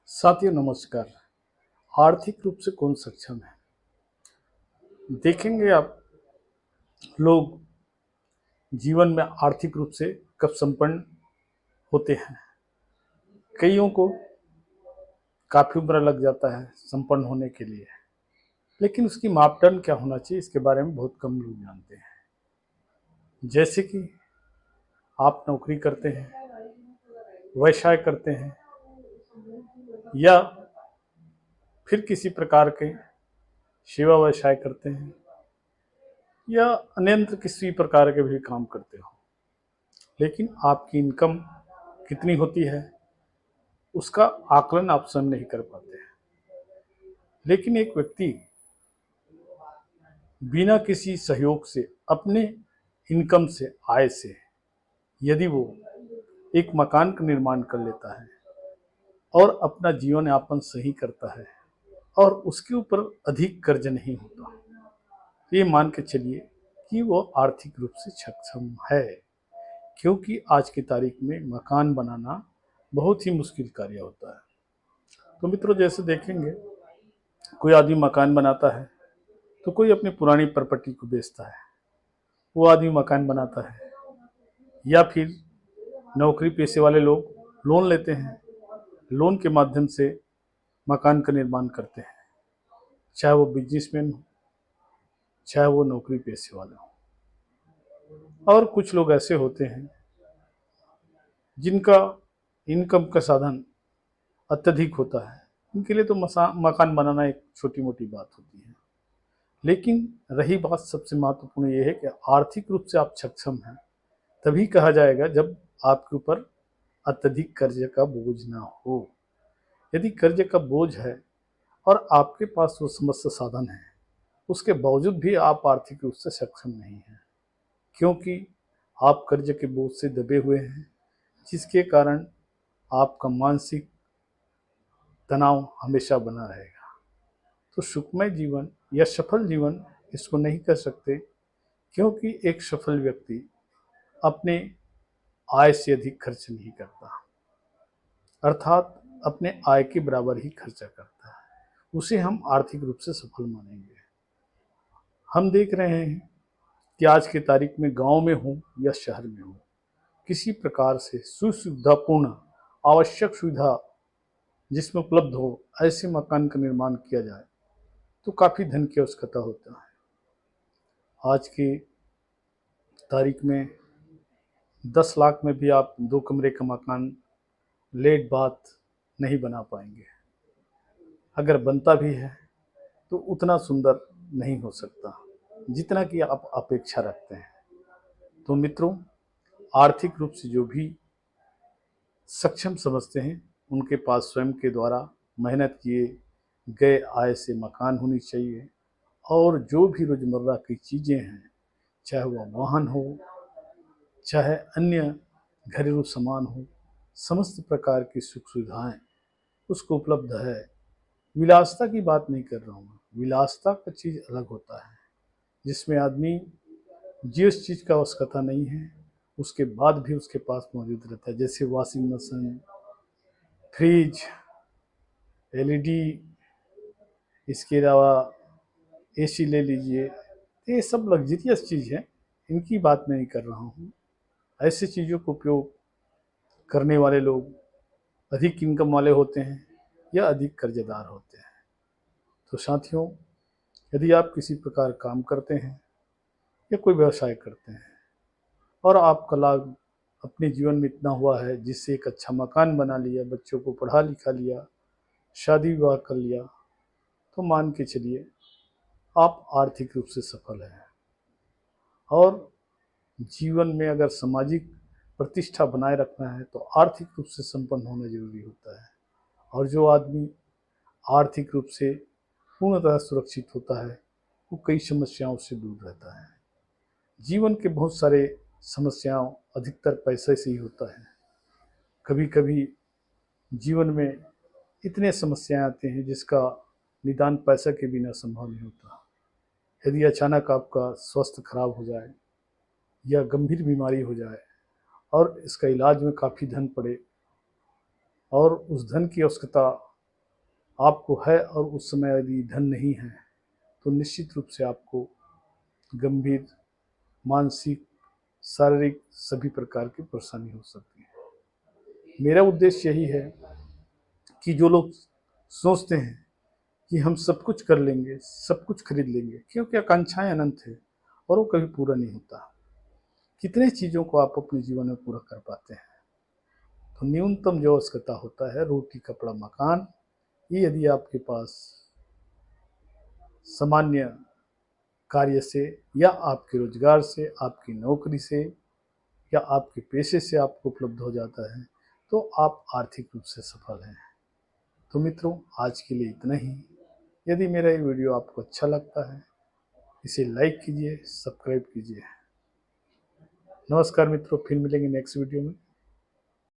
साथियों नमस्कार। आर्थिक रूप से कौन सक्षम है? देखेंगे आप, लोग जीवन में आर्थिक रूप से कब संपन्न होते हैं। कईयों को काफ़ी उम्र लग जाता है संपन्न होने के लिए, लेकिन उसकी मापदंड क्या होना चाहिए इसके बारे में बहुत कम लोग जानते हैं। जैसे कि आप नौकरी करते हैं, व्यवसाय करते हैं या फिर किसी प्रकार के सेवा व्यवसाय करते हैं या अन्यत्र किसी प्रकार के भी काम करते हो, लेकिन आपकी इनकम कितनी होती है उसका आकलन आप स्वयं नहीं कर पाते हैं। लेकिन एक व्यक्ति बिना किसी सहयोग से अपने इनकम से, आय से, यदि वो एक मकान का निर्माण कर लेता है और अपना जीवन यापन सही करता है और उसके ऊपर अधिक कर्ज नहीं होता, तो ये मान के चलिए कि वो आर्थिक रूप से सक्षम है। क्योंकि आज की तारीख में मकान बनाना बहुत ही मुश्किल कार्य होता है। तो मित्रों, जैसे देखेंगे, कोई आदमी मकान बनाता है तो कोई अपनी पुरानी प्रॉपर्टी को बेचता है, वो आदमी मकान बनाता है, या फिर नौकरी पेशे वाले लोग लोन लेते हैं, लोन के माध्यम से मकान का निर्माण करते हैं, चाहे वो बिजनेसमैन हो, चाहे वो नौकरी पेशे वाले हो। और कुछ लोग ऐसे होते हैं जिनका इनकम का साधन अत्यधिक होता है, उनके लिए तो मकान बनाना एक छोटी मोटी बात होती है। लेकिन रही बात सबसे महत्वपूर्ण ये है कि आर्थिक रूप से आप सक्षम हैं तभी कहा जाएगा जब आपके ऊपर अत्यधिक कर्ज का बोझ ना हो। यदि कर्ज का बोझ है और आपके पास वो समस्त साधन है, उसके बावजूद भी आप आर्थिक रूप से सक्षम नहीं हैं, क्योंकि आप कर्ज के बोझ से दबे हुए हैं, जिसके कारण आपका मानसिक तनाव हमेशा बना रहेगा। तो सुखमय जीवन या सफल जीवन इसको नहीं कर सकते, क्योंकि एक सफल व्यक्ति अपने आय से अधिक खर्च नहीं करता, अर्थात अपने आय के बराबर ही खर्चा करता है। उसे हम आर्थिक रूप से सफल मानेंगे। हम देख रहे हैं कि आज की तारीख में गांव में हो या शहर में हो, किसी प्रकार से सुविधापूर्ण आवश्यक सुविधा जिसमें उपलब्ध हो, ऐसे मकान का निर्माण किया जाए तो काफ़ी धन की आवश्यकता होता है। आज की तारीख में 10 लाख में भी आप 2 कमरे का मकान लेट बात नहीं बना पाएंगे। अगर बनता भी है तो उतना सुंदर नहीं हो सकता जितना कि आप अपेक्षा रखते हैं। तो मित्रों, आर्थिक रूप से जो भी सक्षम समझते हैं उनके पास स्वयं के द्वारा मेहनत किए गए आय से मकान होनी चाहिए, और जो भी रोजमर्रा की चीज़ें हैं, चाहे वह वाहन हो, चाहे अन्य घरेलू सामान हो, समस्त प्रकार की सुख सुविधाएं उसको उपलब्ध है। विलासिता की बात नहीं कर रहा हूँ, विलासिता का चीज़ अलग होता है जिसमें आदमी जिस चीज़ का आवश्यकता नहीं है उसके बाद भी उसके पास मौजूद रहता है, जैसे वॉशिंग मशीन, फ्रिज, एलईडी, इसके अलावा एसी ले लीजिए। ये सब लग्जरियस चीज़ है, इनकी बात नहीं कर रहा हूँ। ऐसी चीज़ों को उपयोग करने वाले लोग अधिक इनकम वाले होते हैं या अधिक कर्जदार होते हैं। तो साथियों, यदि आप किसी प्रकार काम करते हैं या कोई व्यवसाय करते हैं और आपका लाभ अपने जीवन में इतना हुआ है जिससे एक अच्छा मकान बना लिया, बच्चों को पढ़ा लिखा लिया, शादी विवाह कर लिया, तो मान के चलिए आप आर्थिक रूप से सफल हैं। और जीवन में अगर सामाजिक प्रतिष्ठा बनाए रखना है तो आर्थिक रूप से संपन्न होना जरूरी होता है। और जो आदमी आर्थिक रूप से पूर्णतः सुरक्षित होता है वो कई समस्याओं से दूर रहता है। जीवन के बहुत सारे समस्याओं अधिकतर पैसे से ही होता है। कभी कभी जीवन में इतने समस्याएं आते हैं जिसका निदान पैसा के बिना संभव नहीं होता। यदि अचानक आपका स्वास्थ्य खराब हो जाए या गंभीर बीमारी हो जाए और इसका इलाज में काफ़ी धन पड़े और उस धन की आवश्यकता आपको है और उस समय यदि धन नहीं है तो निश्चित रूप से आपको गंभीर मानसिक, शारीरिक सभी प्रकार की परेशानी हो सकती है। मेरा उद्देश्य यही है कि जो लोग सोचते हैं कि हम सब कुछ कर लेंगे, सब कुछ खरीद लेंगे, क्योंकि आकांक्षाएं अनंत है और वो कभी पूरा नहीं होता। कितने चीज़ों को आप अपने जीवन में पूरा कर पाते हैं? तो न्यूनतम जो आवश्यकता होता है, रोटी, कपड़ा, मकान, ये यदि आपके पास सामान्य कार्य से या आपके रोजगार से, आपकी नौकरी से या आपके पेशे से आपको उपलब्ध हो जाता है तो आप आर्थिक रूप से सफल हैं। तो मित्रों, आज के लिए इतना ही। यदि मेरा ये वीडियो आपको अच्छा लगता है, इसे लाइक कीजिए, सब्सक्राइब कीजिए। नमस्कार मित्रों, फिर मिलेंगे नेक्स्ट वीडियो में।